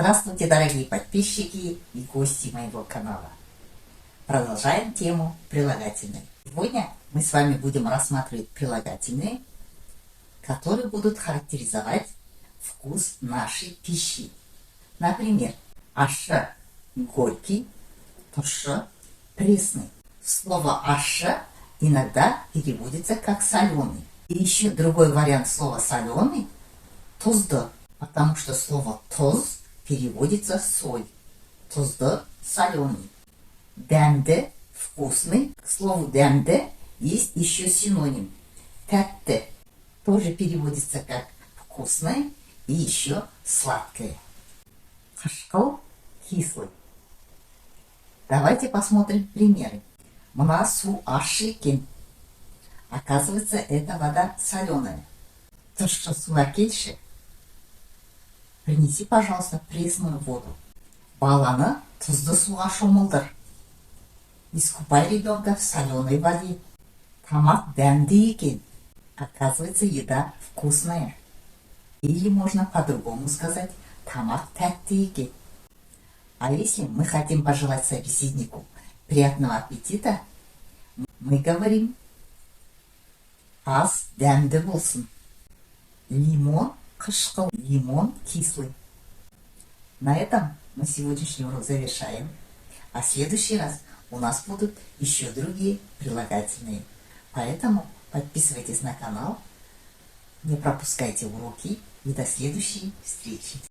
Здравствуйте, дорогие подписчики и гости моего канала. Продолжаем тему прилагательных. Сегодня мы с вами будем рассматривать прилагательные, которые будут характеризовать вкус нашей пищи. Например, аша – горький, турша – пресный. Слово аша иногда переводится как соленый. И еще другой вариант слова соленый – тузда, потому что слово тоз переводится соль. Тузда – соленый. Дәмді – вкусный. К слову дәмді есть еще синоним. Тәтті тоже переводится как вкусное и еще сладкое. Қышқыл – кислый. Давайте посмотрим примеры. Мына су ащы екен. Оказывается, эта вода соленая. Тұщы су әкелші. Принеси, пожалуйста, пресную воду. Баланы тұзды суға шомылдыр. Искупай ребенка в соленой воде. Тамақ дәмді екен. Оказывается, еда вкусная. Или можно по-другому сказать, тамақ тәтті екен. А если мы хотим пожелать собеседнику приятного аппетита, мы говорим ас дәмді болсын. Лимон қышқыл, лимон кислый. На этом мы сегодняшний урок завершаем. А в следующий раз у нас будут еще другие прилагательные. Поэтому подписывайтесь на канал, не пропускайте уроки и до следующей встречи.